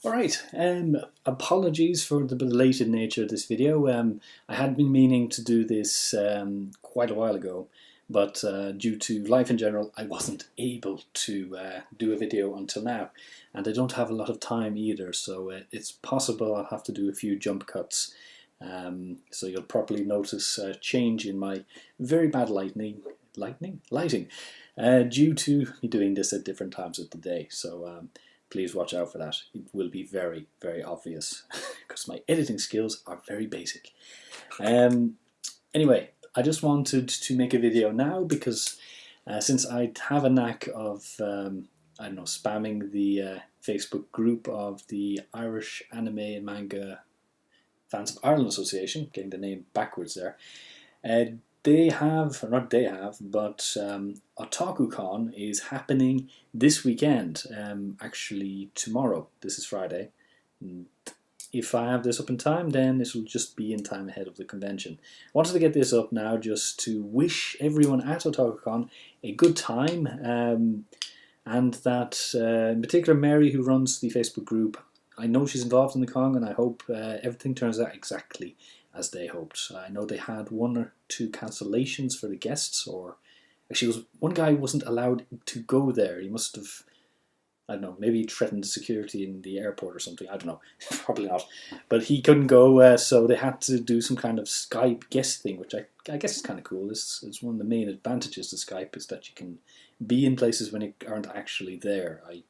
Alright, apologies for the belated nature of this video. I had been meaning to do this quite a while ago, but due to life in general, I wasn't able to do a video until now. And I don't have a lot of time either, so it's possible I'll have to do a few jump cuts. So you'll probably notice a change in my very bad lighting, due to me doing this at different times of the day. So please watch out for that. It will be very, very obvious because my editing skills are very basic. Anyway, I just wanted to make a video now because since I have a knack of, I don't know, spamming the Facebook group of the Irish Anime and Manga Fans of Ireland Association, getting the name backwards there, they have, or not they have, but Otaku Con is happening this weekend, actually tomorrow. This is Friday. If I have this up in time, then this will just be in time ahead of the convention. I wanted to get this up now just to wish everyone at Otaku Con a good time, and that in particular Mary, who runs the Facebook group, I know she's involved in the con, and I hope everything turns out exactly as they hoped. I know they had one or two cancellations for the guests, or actually one guy wasn't allowed to go there. He must have, I don't know, maybe threatened security in the airport or something. I don't know, probably not. But he couldn't go, so they had to do some kind of Skype guest thing, which I guess is kind of cool. It's one of the main advantages to Skype, is that you can be in places when you aren't actually there. I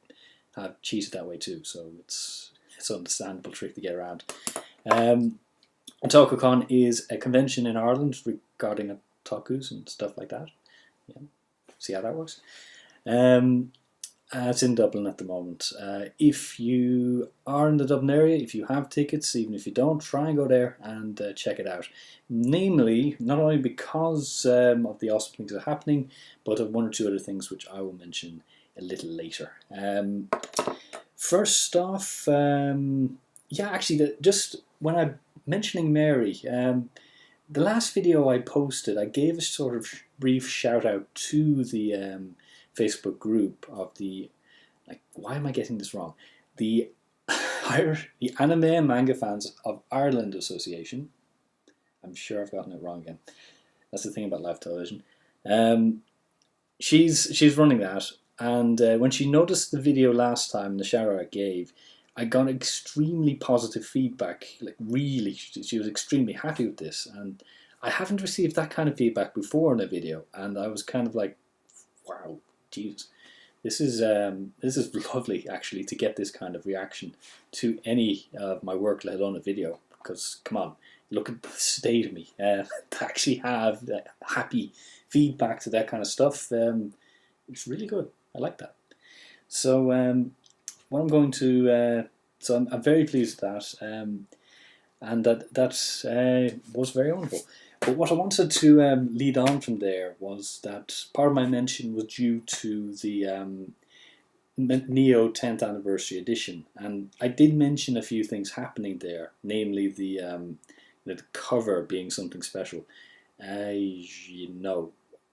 have cheated that way too, so it's an understandable trick to get around. Otaku Con is a convention in Ireland regarding otakus and stuff like that. Yeah, see how that works. It's in Dublin at the moment. If you are in the Dublin area, if you have tickets, even if you don't, try and go there and check it out. Namely, not only because of the awesome things that are happening, but of one or two other things which I will mention a little later. First off, yeah, actually, just when I'm mentioning Mary, the last video I posted, I gave a sort of brief shout out to the Facebook group of the, like, why am I getting this wrong? The Anime and Manga Fans of Ireland Association. I'm sure I've gotten it wrong again. That's the thing about live television. She's running that. And when she noticed the video last time, the shout out I gave, I got extremely positive feedback. Like, really, she was extremely happy with this. And I haven't received that kind of feedback before in a video. And I was kind of like, wow, Jesus, this is lovely, actually, to get this kind of reaction to any of my work, let alone a video. Because, come on, look at the state of me. To actually have happy feedback to that kind of stuff, it's really good. I like that. So what I'm going to, so I'm very pleased with that, and that was very wonderful. But what I wanted to lead on from there was that part of my mention was due to the Neo 10th anniversary edition, and I did mention a few things happening there, namely the cover being something special.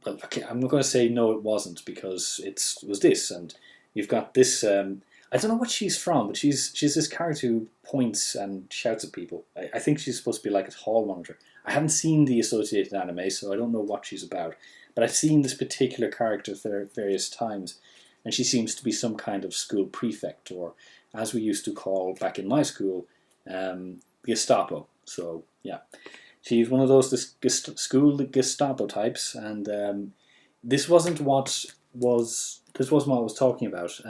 Well, okay, I'm not going to say no, it wasn't, because it was this, and you've got this. I don't know what she's from, but she's this character who points and shouts at people. I think she's supposed to be like a hall monitor. I haven't seen the associated anime, so I don't know what she's about. But I've seen this particular character various times, and she seems to be some kind of school prefect, or as we used to call back in my school, Gestapo. So yeah. She's one of those school Gestapo types, and this wasn't what I was talking about.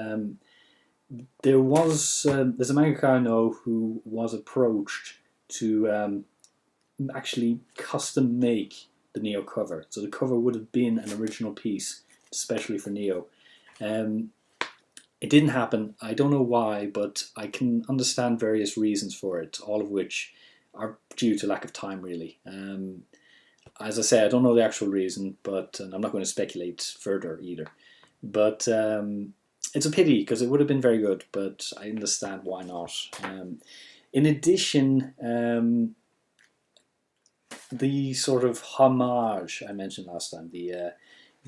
There's a mangaka I know who was approached to actually custom make the Neo cover. So the cover would have been an original piece, especially for Neo. It didn't happen. I don't know why, but I can understand various reasons for it, all of which are due to lack of time, really. As I say, I don't know the actual reason, but and I'm not going to speculate further either. But it's a pity, because it would have been very good, but I understand why not. In addition, the sort of homage I mentioned last time, the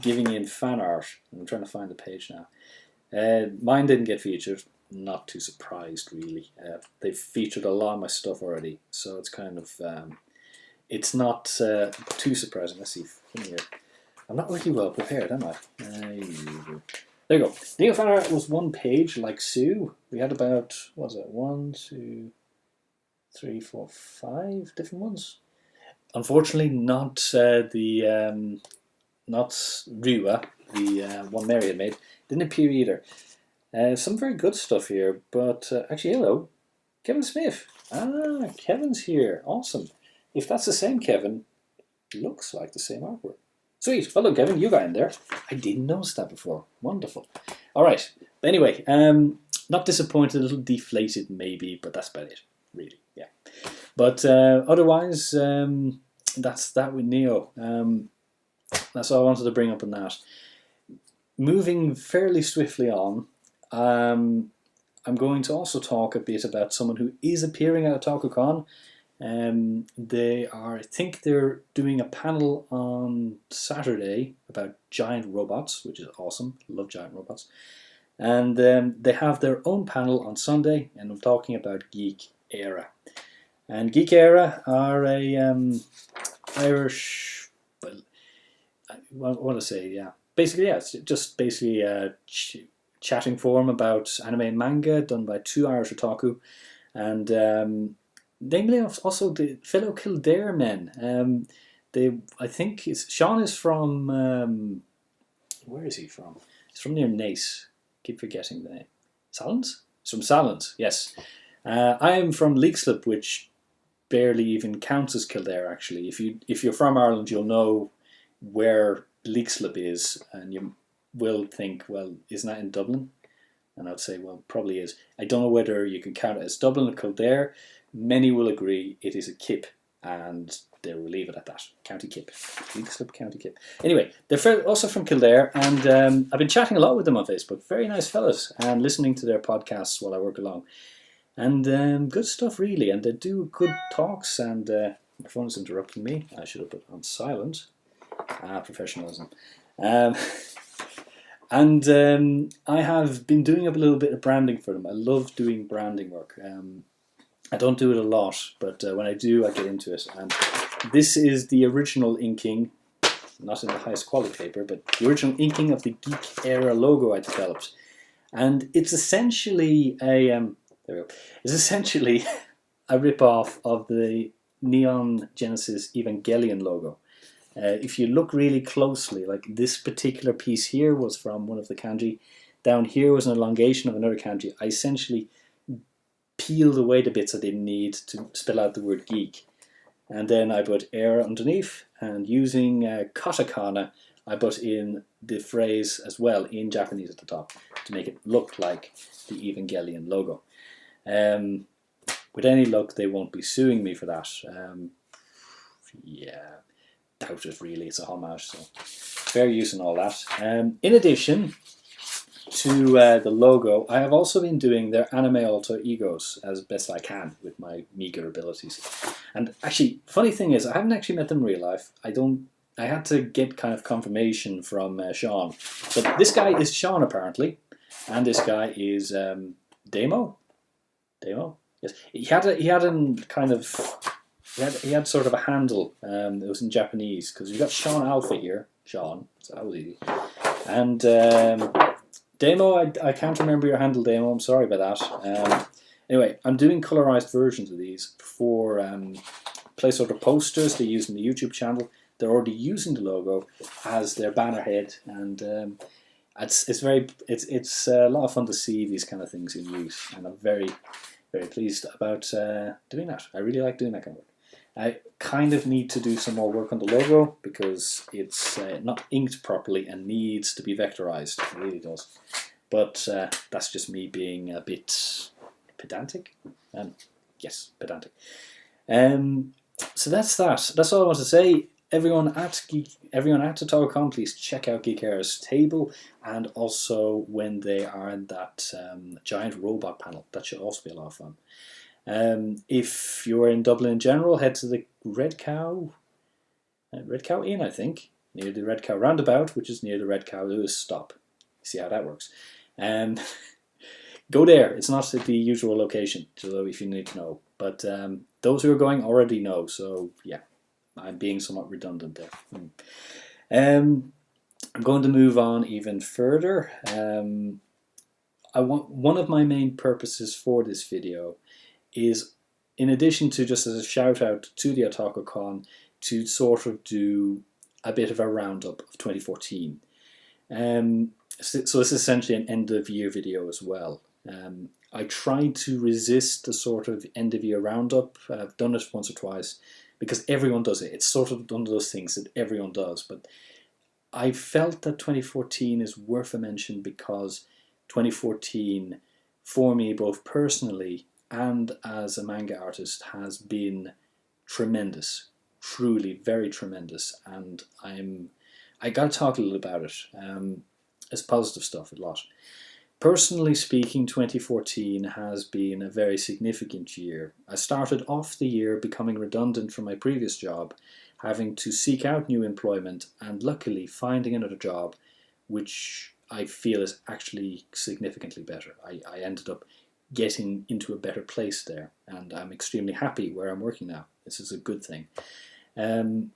giving in fan art, I'm trying to find the page now. Mine didn't get featured, not too surprised really. They've featured a lot of my stuff already, so it's kind of it's not too surprising. Let's see. Here. I'm not really well prepared, am I? There you go. Neo fan art was one page, like Sue. We had about, what was it, 1, 2, 3, 4, 5 different ones. Unfortunately, not not Rua, the one Mary had made. Didn't appear either. Some very good stuff here, but actually, hello, Kevin Smith. Ah, Kevin's here. Awesome. If that's the same Kevin, it looks like the same artwork. Sweet. Well, look, Kevin, you got in there. I didn't notice that before. Wonderful. All right. Anyway, not disappointed, a little deflated maybe, but that's about it, really. Yeah. But otherwise, that's that with Neo. That's all I wanted to bring up on that. Moving fairly swiftly on, I'm going to also talk a bit about someone who is appearing at Otaku Con. I think they're doing a panel on Saturday about giant robots, which is awesome. Love giant robots. And they have their own panel on Sunday, and I'm talking about Geek Eire. And Geek Eire are a Irish, well, I want to say, yeah. Basically, yeah, it's just basically a chatting forum about anime and manga done by 2 Irish otaku. And namely also the fellow Kildare men. I think Sean is from, where is he from? He's from near Nace. Keep forgetting the name. Sallins? He's from Sallins, yes. I am from Leixlip, which barely even counts as Kildare, actually. If you're from Ireland, you'll know where Leixlip is, and you will think, well, isn't that in Dublin? And I'd say, well, probably is. I don't know whether you can count it as Dublin or Kildare. Many will agree it is a kip, and they will leave it at that. County Kip. Leixlip County Kip. Anyway, they're also from Kildare, and I've been chatting a lot with them on Facebook. Very nice fellas, and listening to their podcasts while I work along. And good stuff, really. And they do good talks, and my phone is interrupting me. I should have put it on silent. Professionalism. And I have been doing up a little bit of branding for them. I love doing branding work. I don't do it a lot, but when I do, I get into it. And this is the original inking, not in the highest quality paper, but the original inking of the Geek Eire logo I developed. And it's essentially it's essentially a rip-off of the Neon Genesis Evangelion logo. If you look really closely, like this particular piece here was from one of the kanji. Down here was an elongation of another kanji. I essentially peeled away the bits I didn't need to spell out the word geek. And then I put Eire underneath, and using katakana, I put in the phrase as well in Japanese at the top to make it look like the Evangelion logo. With any luck, they won't be suing me for that. Yeah, doubt it really. It's a homage, so fair use and all that. In addition to the logo, I have also been doing their anime alter egos as best I can with my meager abilities. And actually, funny thing is, I haven't actually met them in real life. I had to get kind of confirmation from Sean. But this guy is Sean apparently, and this guy is Demo. Demo, yes. He had sort of a handle. It was in Japanese because we got Sean Alpha here. Sean, so that was easy. And Demo, I can't remember your handle, Demo. I'm sorry about that. Anyway, I'm doing colorized versions of these for placeholder posters they use in the YouTube channel. They're already using the logo as their banner head, and it's a lot of fun to see these kind of things in use, and I'm very, very pleased about doing that. I really like doing that kind of work. I kind of need to do some more work on the logo because it's not inked properly and needs to be vectorized. It really does. But that's just me being a bit pedantic. Yes, pedantic. So that's that. That's all I want to say. Everyone at Otaku Con, please check out Geek Eire's table, and also when they are in that giant robot panel. That should also be a lot of fun. If you're in Dublin in general, head to the Red Cow Inn, I think, near the Red Cow Roundabout, which is near the Red Cow Lewis stop. See how that works. go there. It's not at the usual location, so if you need to know. But those who are going already know, so yeah, I'm being somewhat redundant there. I'm going to move on even further. One of my main purposes for this video is, in addition to just as a shout out to the Otaku Con, to sort of do a bit of a roundup of 2014. So it's essentially an end of year video as well. I tried to resist the sort of end of year roundup. I've done it once or twice because everyone does it. It's sort of one of those things that everyone does. But I felt that 2014 is worth a mention because 2014, for me, both personally and as a manga artist, has been tremendous. Truly, very tremendous. And I got to talk a little about it. It's positive stuff, a lot. Personally speaking, 2014 has been a very significant year. I started off the year becoming redundant from my previous job, having to seek out new employment, and luckily finding another job which I feel is actually significantly better. I ended up getting into a better place there, and I'm extremely happy where I'm working now. This is a good thing. In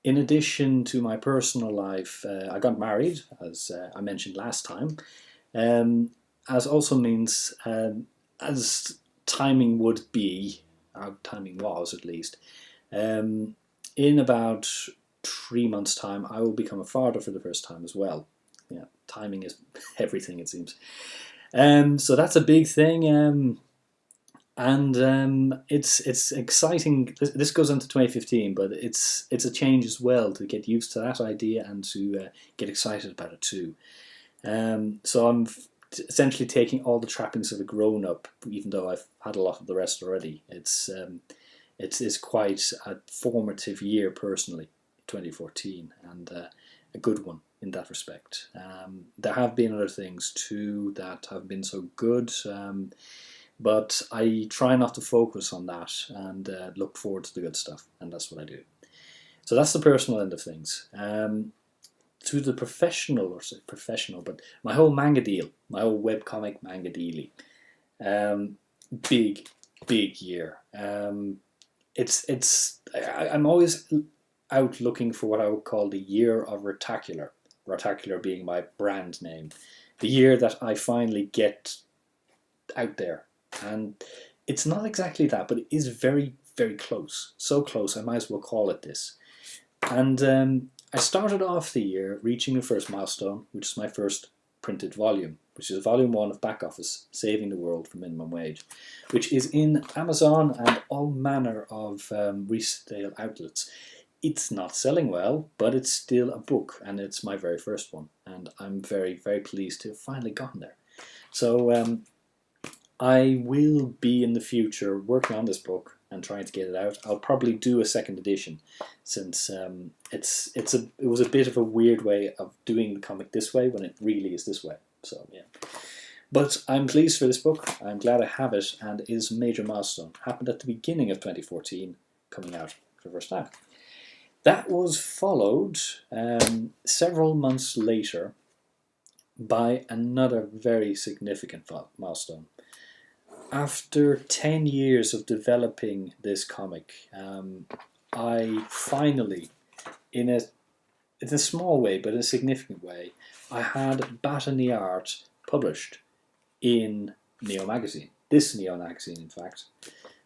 addition to my personal life, I got married, as I mentioned last time, as also means, as timing would be, or timing was at least, in about 3 months' time, I will become a father for the first time as well. Yeah, timing is everything, it seems. So that's a big thing, and it's exciting. This goes into 2015, but it's a change as well to get used to that idea and to get excited about it too. So I'm essentially taking all the trappings of a grown-up, even though I've had a lot of the rest already. It's quite a formative year personally, 2014, and a good one in that respect. There have been other things too that have been so good, but I try not to focus on that and look forward to the good stuff, and that's what I do. So that's the personal end of things. To the professional, but my whole manga deal, my whole webcomic manga dealy, big year. I'm always out looking for what I would call the year of Retacular. Retacular being my brand name, the year that I finally get out there, and it's not exactly that, but it is very, very close. So close, I might as well call it this. And I started off the year reaching the first milestone, which is my first printed volume, which is volume 1 of Back Office, Saving the World from Minimum Wage, which is in Amazon and all manner of resale outlets. It's not selling well, but it's still a book, and it's my very first one, and I'm very, very pleased to have finally gotten there. So I will be in the future working on this book and trying to get it out. I'll probably do a second edition, since it was a bit of a weird way of doing the comic this way when it really is this way. So yeah, but I'm pleased for this book. I'm glad I have it, and it is a major milestone. Happened at the beginning of 2014, coming out for the first time. That was followed several months later by another very significant milestone. After 10 years of developing this comic, I finally, in a small way but a significant way, I had Batany Art published in Neo magazine. This Neo magazine, in fact.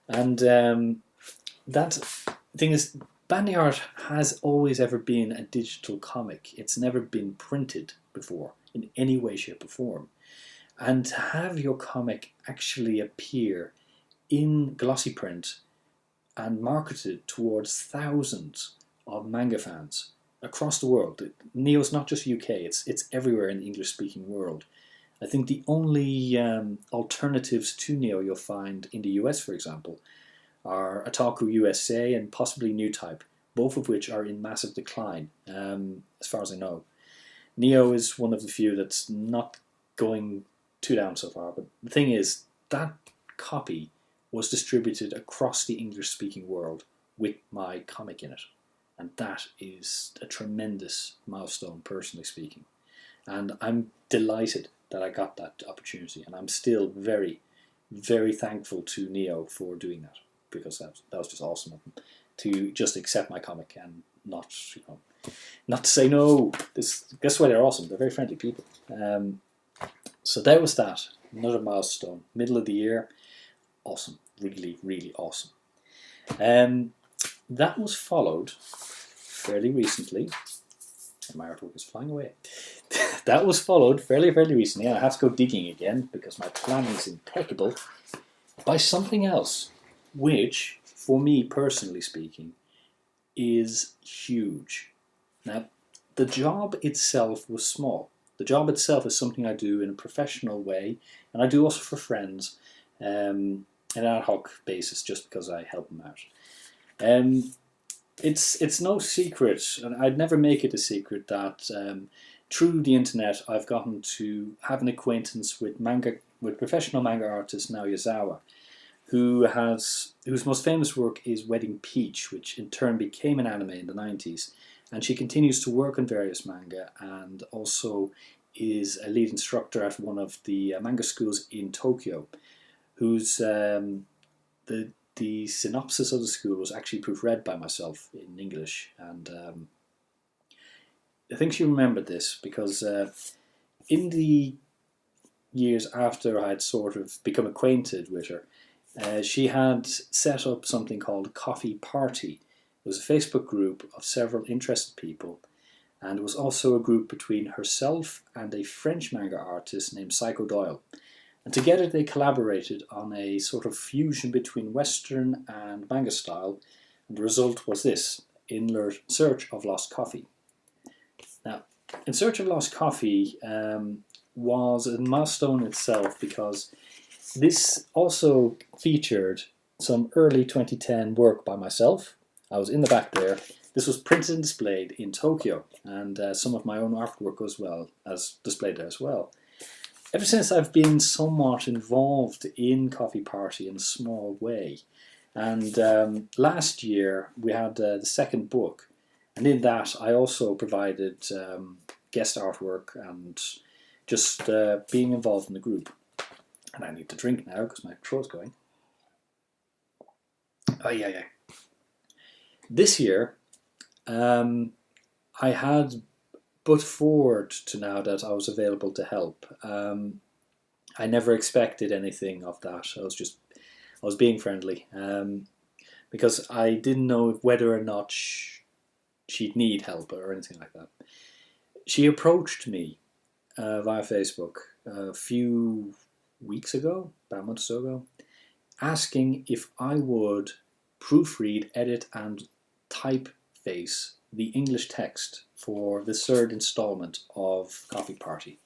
And that thing is, Batany Art has always ever been a digital comic. It's never been printed before in any way, shape or form. And to have your comic actually appear in glossy print and marketed towards thousands of manga fans across the world. Neo's not just UK, it's everywhere in the English-speaking world. I think the only alternatives to Neo you'll find in the US, for example, are Otaku USA and possibly New Type, both of which are in massive decline, as far as I know. Neo is one of the few that's not going too down so far, but the thing is, that copy was distributed across the English-speaking world with my comic in it, and that is a tremendous milestone, personally speaking. And I'm delighted that I got that opportunity, and I'm still very, very thankful to Neo for doing that, because that was just awesome of him to just accept my comic and not to say no. Guess why they're awesome? They're very friendly people. So there was that, another milestone, middle of the year, awesome, really, really awesome. That was followed fairly recently. My artwork is flying away. That was followed fairly recently, and I have to go digging again because my planning is impeccable, by something else, which, for me personally speaking, is huge. Now, the job itself was small. The job itself is something I do in a professional way, and I do also for friends, on an ad hoc basis, just because I help them out. It's no secret, and I'd never make it a secret, that through the internet I've gotten to have an acquaintance with professional manga artist Naoyazawa, whose most famous work is Wedding Peach, which in turn became an anime in the 90s, and she continues to work on various manga and also is a lead instructor at one of the manga schools in Tokyo, whose the synopsis of the school was actually proofread by myself in English, and I think she remembered this because in the years after I had sort of become acquainted with her, she had set up something called Coffee Party. It was a Facebook group of several interested people, and it was also a group between herself and a French manga artist named Psycho Doyle. And together they collaborated on a sort of fusion between Western and manga style, and the result was this, In Search of Lost Coffee. Now, In Search of Lost Coffee was a milestone itself, because this also featured some early 2010 work by myself. I was in the back there. This was printed and displayed in Tokyo, and some of my own artwork as well as displayed there as well. Ever since, I've been somewhat involved in Coffee Party in a small way, and last year we had the second book, and in that I also provided guest artwork and just being involved in the group. And I need to drink now because my throat's going. Oh yeah. This year, I had put forward to now that I was available to help. I never expected anything of that. I was being friendly, because I didn't know whether or not she'd need help or anything like that. She approached me via Facebook a few weeks ago, about a month or so ago, asking if I would proofread, edit, and typeface the English text for the third installment of Coffee Party,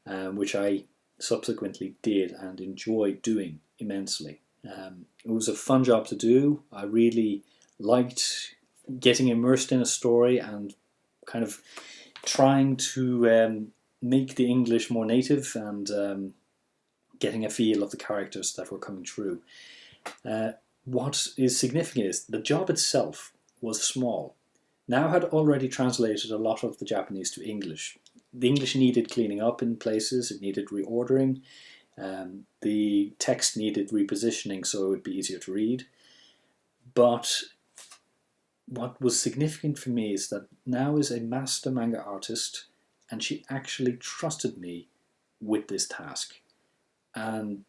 which I subsequently did and enjoyed doing immensely. It was a fun job to do. I really liked getting immersed in a story and kind of trying to make the English more native and getting a feel of the characters that were coming through. What is significant is the job itself was small. Now had already translated a lot of the Japanese to English. The English needed cleaning up in places, it needed reordering, the text needed repositioning so it would be easier to read. But what was significant for me is that now is a master manga artist, and she actually trusted me with this task. And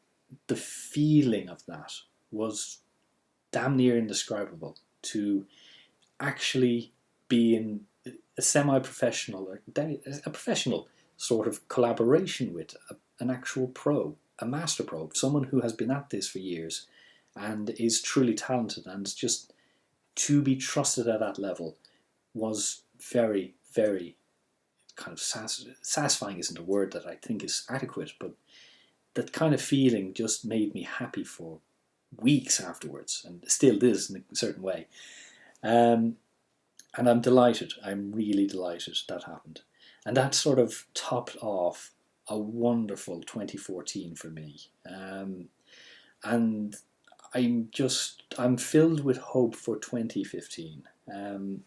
the feeling of that was damn near indescribable, to actually be in a semi-professional, or a professional sort of collaboration with an actual pro, a master pro, someone who has been at this for years and is truly talented, and just to be trusted at that level was very, very kind of satisfying isn't a word that I think is adequate, but that kind of feeling just made me happy for weeks afterwards, and still is in a certain way. And I'm delighted. I'm really delighted that happened. And that sort of topped off a wonderful 2014 for me. And I'm filled with hope for 2015. In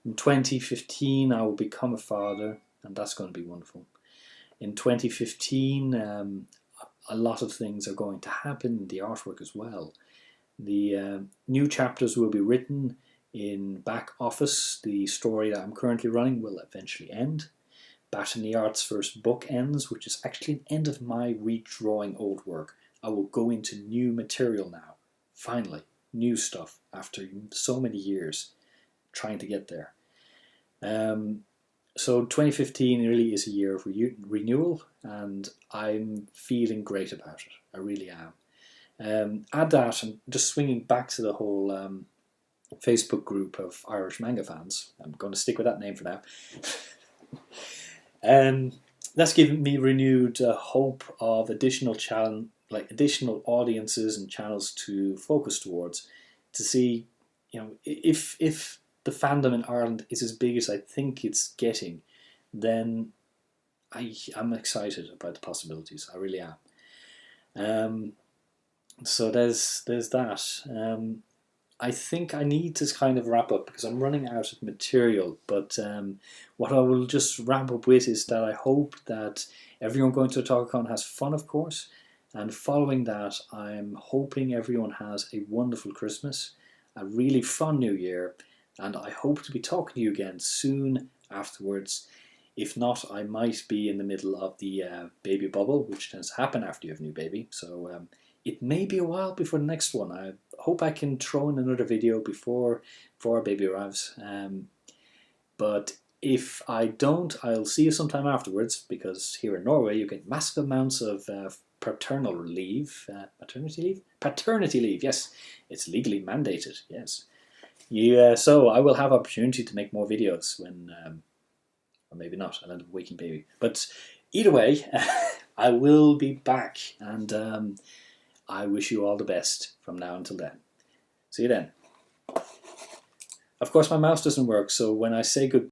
2015, I will become a father, and that's going to be wonderful. In 2015, a lot of things are going to happen, the artwork as well. The new chapters will be written in Back Office. The story that I'm currently running will eventually end. Batany Art's first book ends, which is actually an end of my redrawing old work. I will go into new material now. Finally, new stuff after so many years trying to get there. So 2015 really is a year of renewal, and I'm feeling great about it. I really am. Add that, and just swinging back to the whole Facebook group of Irish manga fans. I'm going to stick with that name for now. That's given me renewed hope of additional audiences and channels to focus towards, to see, if the fandom in Ireland is as big as I think it's getting, then I'm excited about the possibilities. I really am. So there's that. I think I need to kind of wrap up because I'm running out of material, but what I will just wrap up with is that I hope that everyone going to Otaku Con has fun, of course, and following that I'm hoping everyone has a wonderful Christmas, a really fun New Year, and I hope to be talking to you again soon afterwards. If not, I might be in the middle of the baby bubble, which tends to happen after you have a new baby, so it may be a while before the next one. I hope I can throw in another video before our baby arrives. But if I don't, I'll see you sometime afterwards, because here in Norway you get massive amounts of paternal leave. Paternity leave? Paternity leave, yes. It's legally mandated, yes. So I will have opportunity to make more videos when, or maybe not, I'll end up waking baby. But either way, I will be back, and I wish you all the best from now until then. See you then. Of course, my mouse doesn't work, so when I say goodbye,